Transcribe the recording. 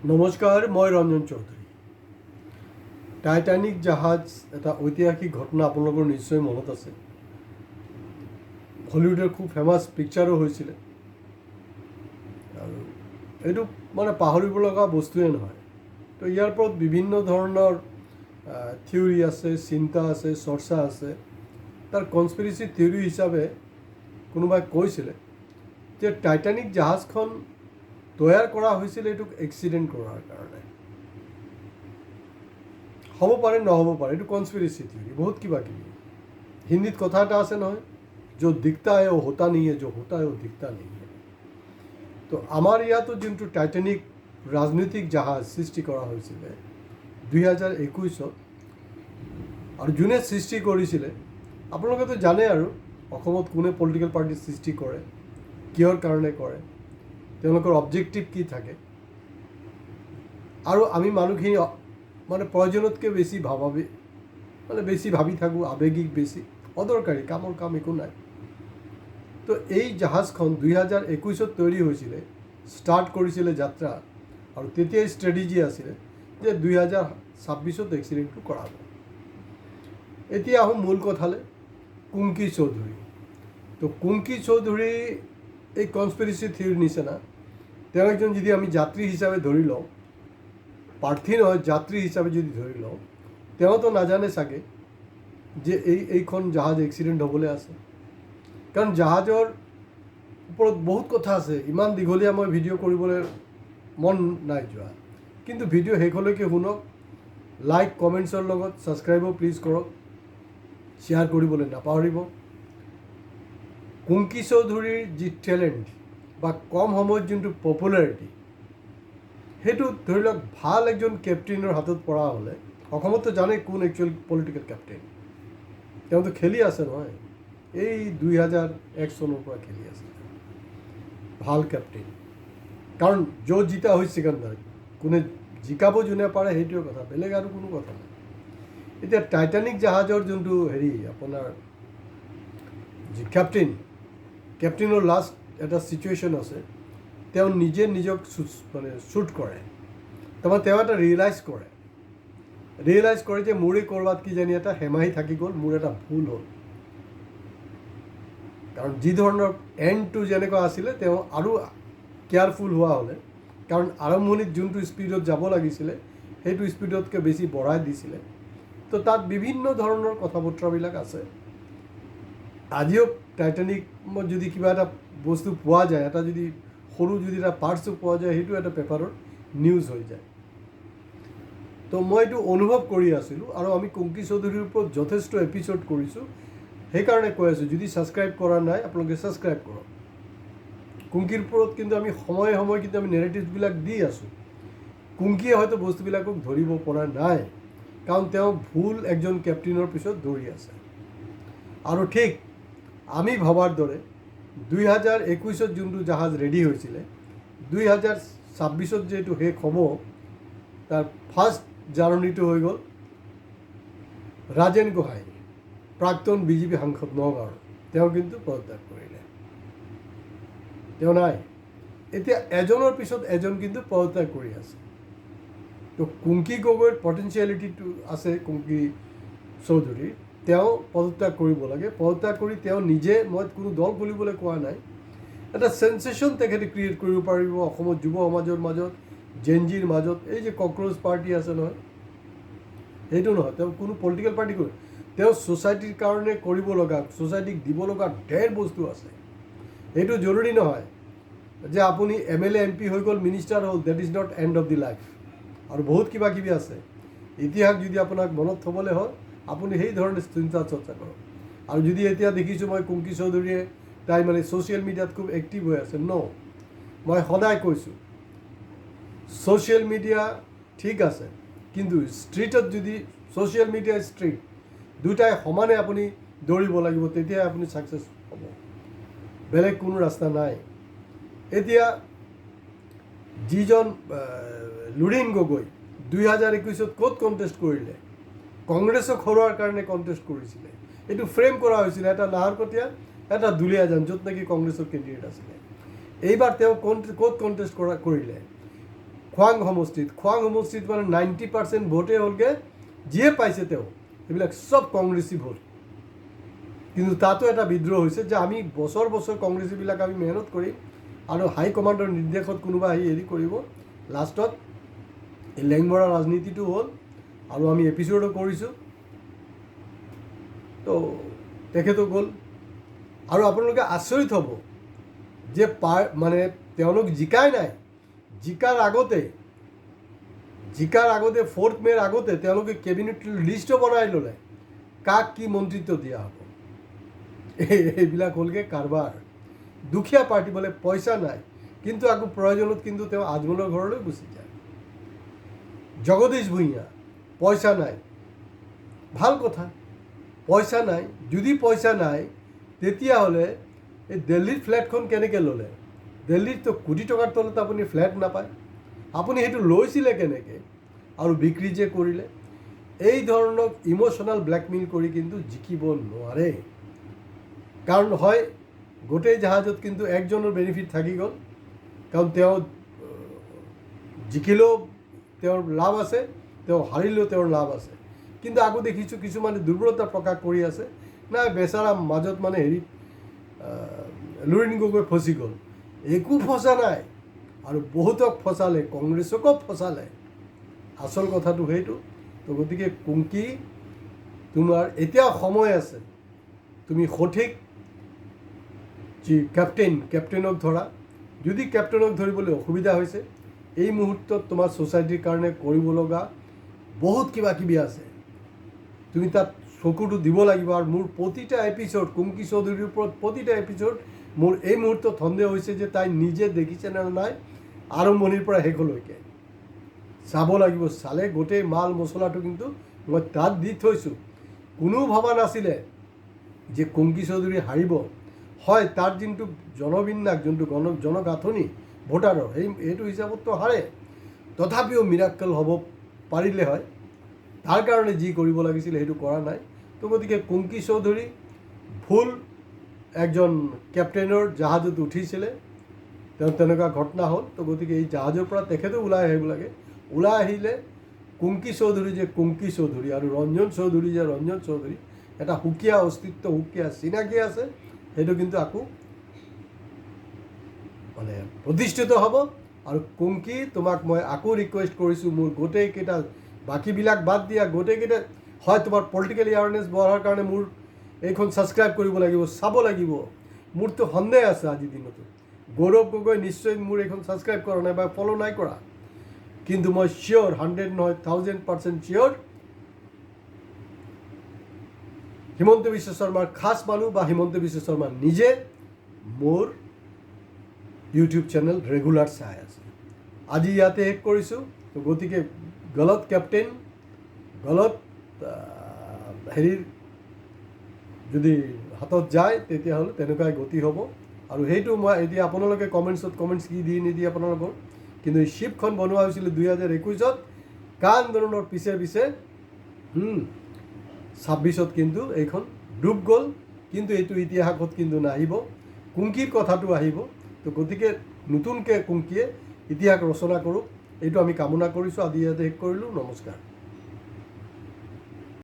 নমস্কাৰ, মই ৰঞ্জন চৌধুৰী। টাইটানিক জাহাজ এটা ঐতিহাসিক ঘটনা আপোনালোকৰ নিশ্চয় মনত আছে। হলিউডৰ খুব ফেমাছ পিকচাৰো হৈছিলে আৰু এইটো পাহৰিব লগা বস্তুৱে নহয়। তো ইয়াৰ ওপৰত বিভিন্ন ধৰণৰ থিয়ৰী আছে, চিন্তা আছে, চৰ্চা আছে। তাৰ কনস্পিৰেচি থিয়ৰী হিচাপে কোনোবাই কৈছিলে যে টাইটানিক জাহাজখন তৈয়াৰ কৰা হৈছিল এইটোক এক্সিডেণ্ট কৰাৰ কাৰণে। হ'ব পাৰে, নহ'ব পাৰে, এইটো কনস্পিৰেচি থিয়ৰী, বহুত কিবা কিবি। হিন্দীত কথা এটা আছে নহয়, য'ত দিখতা হে ও হোতা নেহি হে, য'ত হোতা হে ও দিখতা নেহি হে। তো আমাৰ ইয়াতো যোনটো টাইটানিক ৰাজনৈতিক জাহাজ সৃষ্টি কৰা হৈছিলে 2021 আৰু যোনে সৃষ্টি কৰিছিলে আপোনালোকেতো জানে আৰু অসমত কোনে পলিটিকেল পাৰ্টি সৃষ্টি কৰে, কিহৰ কাৰণে কৰে, তেওঁলোকৰ অবজেক্টিভ কি থাকে। আৰু আমি মানুহখিনি প্ৰয়োজনতকৈ বেছি ভাবি থাকোঁ, আৱেগিক বেছি, অদৰকাৰী, কামৰ কাম একো নাই। তো এই জাহাজখন 2021 তৈৰি হৈছিলে, ষ্টাৰ্ট কৰিছিলে যাত্ৰা, আৰু তেতিয়াই ষ্ট্ৰেটেজি আছিলে যে 2026 এক্সিডেণ্টটো কৰাব। এতিয়া আহোঁ মূল কথালৈ, কুংকি চৌধুৰী। তো কুংকি চৌধুৰী এই কনস্পিৰেচি থিয়ৰীৰ নিচিনা, তেওঁ একজন যদি আমি যাত্ৰী হিচাপে ধৰি লওঁ, প্ৰাৰ্থী নহয়, যাত্ৰী হিচাপে যদি ধৰি লওঁ, তেওঁতো নাজানে চাগে যে এইখন জাহাজ এক্সিডেণ্ট হ'বলৈ আছে। কাৰণ জাহাজৰ ওপৰত বহুত কথা আছে, ইমান দীঘলীয়া মই ভিডিঅ' কৰিবলৈ মন নাই যোৱা, কিন্তু ভিডিঅ' শেষলৈকে শুনক। লাইক কমেণ্টছৰ লগত ছাবস্ক্ৰাইবো প্লিজ কৰক, শ্বেয়াৰ কৰিবলৈ নাপাহৰিব। কুংকি চৌধুৰীৰ যি টেলেণ্ট বা কম সময়ত যোনটো পপুলাৰিটি, সেইটো ধৰি লওক ভাল একজন কেপ্টেইনৰ হাতত পৰা হ'লে, অসমতো জানে কোন একচুৱেল পলিটিকেল কেপ্টেইন, তেওঁতো খেলি আছে নহয়, এই 2001 চনৰ পৰা খেলি আছে, ভাল কেপ্টেইন। কাৰণ য'ত জিতা হয় চিকান্দাৰ, কোনে জিকাব যোনে পাৰে সেইটোৱে কথা, বেলেগ আৰু কোনো কথা নাই। এতিয়া টাইটানিক জাহাজৰ যোনটো আপোনাৰ যি কেপ্টেইনৰ লাষ্ট এটা ছিটুৱেশ্যন আছে, তেওঁ নিজে নিজক শ্বুট কৰে। তাৰমানে তেওঁ এটা ৰিয়েলাইজ কৰে যে মোৰে ক'ৰবাত কিজানি এটা হেমাহি থাকি গ'ল, মোৰ এটা ভুল হ'ল। কাৰণ যি ধৰণৰ এণ্ডটো যেনেকুৱা আছিলে, তেওঁ আৰু কেয়াৰফুল হোৱা হ'লে, কাৰণ আৰম্ভণিত যোনটো স্পীডত যাব লাগিছিলে সেইটো স্পীডতকৈ বেছি বঢ়াই দিছিলে। তো তাত বিভিন্ন ধৰণৰ কথা বতৰাবিলাক আছে। আজিও টাইটানিকত যদি কিবা এটা বস্তু পোৱা যায়, এটা যদি সৰু যদি এটা পাৰ্টছো পোৱা যায়, সেইটো এটা পেপাৰত নিউজ হৈ যায়। তো মই এইটো অনুভৱ কৰি আছিলোঁ, আৰু আমি কুংকি চৌধুৰীৰ ওপৰত যথেষ্ট এপিছ'ড কৰিছোঁ। সেইকাৰণে কৈ আছোঁ, যদি ছাবস্ক্ৰাইব কৰা নাই আপোনালোকে ছাবস্ক্ৰাইব কৰক। কুংকিৰ ওপৰত কিন্তু আমি সময়ে সময়ে কিন্তু আমি নেৰেটিভছবিলাক দি আছোঁ। কুংকিয়ে হয়তো বস্তুবিলাকক ধৰিব পৰা নাই, কাৰণ তেওঁ ভুল একজন কেপ্টেইনৰ পিছত দৌৰি আছে। আৰু ঠিক আমি ভবাৰ দৰে 2021 যোনটো জাহাজ ৰেডি হৈছিলে, 2026 যিহেতু শেষ হ'ব, তাৰ ফাৰ্ষ্ট জাৰ্ণিটো হৈ গ'ল ৰাজেন গোহাঁই, প্ৰাক্তন বিজেপি সাংসদ নগাঁৱৰ। তেওঁ কিন্তু পদত্যাগ কৰিলে, তেওঁ নাই। এতিয়া এজনৰ পিছত এজন কিন্তু পদত্যাগ কৰি আছে। তো কুংকি গগৈৰ পটেঞ্চিয়েলিটিটো আছে, কুংকি চৌধুৰীৰ, তেওঁ পদত্যাগ কৰিব লাগে। পদত্যাগ কৰি তেওঁ নিজে, মই কোনো দল খুলিবলৈ কোৱা নাই, এটা চেনচেশ্যন তেখেতে ক্ৰিয়েট কৰিব পাৰিব অসমত যুৱ সমাজৰ মাজত, জেনজিৰ মাজত। এই যে কক্ৰ'চ পাৰ্টি আছে নহয়, সেইটো নহয়, তেওঁ কোনো পলিটিকেল পাৰ্টি কৰে, তেওঁ ছ'চাইটিৰ কাৰণে কৰিব লগা, ছ'চাইটিক দিব লগা ঢেৰ বস্তু আছে। সেইটো জৰুৰী নহয় যে আপুনি MLA MP হৈ গ'ল, মিনিষ্টাৰ হ'ল, that is not end of the life. আৰু বহুত কিবা কিবি আছে। ইতিহাস যদি আপোনাক মনত থ'বলৈ হয়, আপুনি সেই ধৰণে চিন্তা চৰ্চা কৰক। আৰু যদি এতিয়া দেখিছোঁ মই কুংকি চৌধুৰীয়ে তাই ছ'চিয়েল মিডিয়াত খুব এক্টিভ হৈ আছে, মই সদায় কৈছোঁ ছ'চিয়েল মিডিয়া ঠিক আছে, কিন্তু ষ্ট্ৰীটত যদি ছ'চিয়েল মিডিয়া ষ্ট্ৰীট দুটাই সমানে আপুনি দৌৰিব লাগিব, তেতিয়াই আপুনি ছাকচেছ হ'ব, বেলেগ কোনো ৰাস্তা নাই। এতিয়া যিজন লুৰিণ গগৈ 2021 ক'ত কণ্টেষ্ট কৰিলে, কংগ্ৰেছক হৰোৱাৰ কাৰণে কণ্টেষ্ট কৰিছিলে। এইটো ফ্ৰেম কৰা হৈছিলে, এটা নাহৰকটীয়া, এটা দুলীয়াজান, য'ত নেকি কংগ্ৰেছৰ কেণ্ডিডেট আছিলে। এইবাৰ তেওঁ ক'ত কণ্টেষ্ট কৰিলে, খোৱাং সমষ্টিত মানে 90% ভোটেই হ'লগৈ, যিয়ে পাইছে তেওঁ এইবিলাক চব কংগ্ৰেছী ভোট। কিন্তু তাতো এটা বিদ্ৰোহ হৈছে যে আমি বছৰ কংগ্ৰেছীবিলাক আমি মেহনত কৰিম আৰু হাইকমাণ্ডৰ নিৰ্দেশত কোনোবা আহি হেৰি কৰিব। লাষ্টত এই লেংমৰা ৰাজনীতিটো হ'ল আৰু আমি এপিছডো কৰিছোঁ। তো তেখেতো গ'ল আৰু আপোনালোকে আচৰিত হ'ব যে মানে তেওঁলোক জিকাই নাই, জিকাৰ আগতে 4 মে'ৰ আগতে তেওঁলোকে কেবিনেট লিষ্টও বনাই ল'লে কাক কি মন্ত্ৰিত্ব দিয়া হ'ব। এইবিলাক হ'লগৈ কাৰবাৰ। দুখীয়া পাৰ্টি বোলে পইচা নাই, কিন্তু আকৌ প্ৰয়োজনত কিন্তু তেওঁ আজমলৰ ঘৰলৈ গুচি যায়। জগদীশ ভূঞা পইচা নাই, ভাল কথা, পইচা নাই। যদি পইচা নাই তেতিয়াহ'লে এই দিল্লীৰ ফ্লেটখন কেনেকৈ ল'লে? দিল্লীততো কোটি টকাৰ তলত আপুনি ফ্লেট নাপায়। আপুনি সেইটো লৈছিলে কেনেকৈ আৰু বিক্ৰী যে কৰিলে? এই ধৰণৰ ইম'শ্যনেল ব্লেকমেইল কৰি কিন্তু জিকিব নোৱাৰে। কাৰণ হয় গোটেই জাহাজত কিন্তু একজনৰ বেনিফিট থাকি গ'ল, কাৰণ তেওঁ জিকিলেও তেওঁৰ লাভ আছে, তেওঁ হাৰিলেও তেওঁৰ লাভ আছে। কিন্তু আকৌ দেখিছোঁ কিছুমানে দুৰ্বলতা প্ৰকাশ কৰি আছে, নাই বেচাৰা মাজত মানে লুৰিণ গগৈ ফচি গ'ল। একো ফচা নাই আৰু বহুতক ফচালে, কংগ্ৰেছকো ফচালে। আচল কথাটো সেইটো। তো গতিকে কুংকি, তোমাৰ এতিয়া সময় আছে, তুমি সঠিক যি কেপ্টেইনক ধৰা। যদি কেপ্টেইনক ধৰিবলৈ অসুবিধা হৈছে, এই মুহূৰ্তত তোমাৰ ছ'চাইটিৰ কাৰণে কৰিব লগা বহুত কিবা কিবি আছে, তুমি তাত চকুটো দিব লাগিব। আৰু মোৰ প্ৰতিটা এপিছ'ড কুংকি চৌধুৰীৰ ওপৰত প্ৰতিটা এপিছ'ড মোৰ এই মুহূৰ্তত সন্দেহ হৈছে যে তাই নিজে দেখিছে নে নাই আৰম্ভণিৰ পৰা শেষলৈকে। চাব লাগিব, চালে গোটেই মাল মছলাটো কিন্তু মই তাত দি থৈছোঁ। কোনো ভবা নাছিলে যে কুংকি চৌধুৰী হাৰিব। হয়, তাৰ যোনটো জনবিন্যাস, যোনটো জনগাঁথনি ভোটাৰৰ, সেইটো হিচাপততো হাৰে। তথাপিও মিৰাক্কেল হ'ব পাৰিলে হয়। তাৰ কাৰণে যি কৰিব লাগিছিলে সেইটো কৰা নাই। তো গতিকে কুংকি চৌধুৰী ভুল একজন কেপ্টেইনৰ জাহাজত উঠিছিলে, তেওঁ তেনেকুৱা ঘটনা হ'ল। তো গতিকে এই জাহাজৰ পৰা তেখেতো ওলাই আহিব লাগে। ওলাই আহিলে কুংকি চৌধুৰী যে কুংকি চৌধুৰী আৰু ৰঞ্জন চৌধুৰী যে ৰঞ্জন চৌধুৰী, এটা সুকীয়া অস্তিত্ব, সুকীয়া চিনাকি আছে, সেইটো কিন্তু আকৌ মানে প্ৰতিষ্ঠিত হ'ব। আৰু কুংকি, তোমাক মই আকৌ ৰিকুৱেষ্ট কৰিছোঁ, মোৰ গোটেইকেইটা বাকীবিলাক বাদ দিয়া, গোটেইকেইটা হয় তোমাৰ পলিটিকেল এৱাৰনেছ বঢ়াৰ কাৰণে মোৰ এইখন ছাবস্ক্ৰাইব কৰিব লাগিব, চাব লাগিব। মোৰতো সন্দেহ আছে আজিৰ দিনতো গৌৰৱ গগৈ নিশ্চয় মোৰ এইখন ছাবস্ক্ৰাইব কৰা নাই বা ফ'ল' নাই কৰা। কিন্তু মই চিয়'ৰ, 100 নহয় 1000% চিয়'ৰ, হিমন্ত বিশ্ব শৰ্মাৰ খাছ মানুহ বা হিমন্ত বিশ্ব শৰ্মা নিজে মোৰ ইউটিউব চেনেল ৰেগুলাৰ চাই আছে। আজি ইয়াতে শেষ কৰিছোঁ। তো গতিকে গলত কেপ্টেইন, গলত হেৰিৰ যদি হাতত যায় তেতিয়াহ'লে তেনেকুৱাই গতি হ'ব। আৰু সেইটো মই এতিয়া আপোনালোকে কমেণ্টছ কি দি নিদিয়ে আপোনালোকৰ। কিন্তু এই শ্বিপখন বনোৱা হৈছিলে 2021-ত, কা আন্দোলনৰ পিছে 26-ত কিন্তু এইখন ডুব গ'ল। কিন্তু এইটো ইতিহাসত কিন্তু নাহিব, কুংকিৰ কথাটো আহিব। তো গতিকে নতুনকৈ কুংকিয়ে ইতিহাস ৰচনা কৰক, এইটো আমি কামনা কৰিছোঁ। আজি ইয়াতে শেষ কৰিলোঁ। নমস্কাৰ।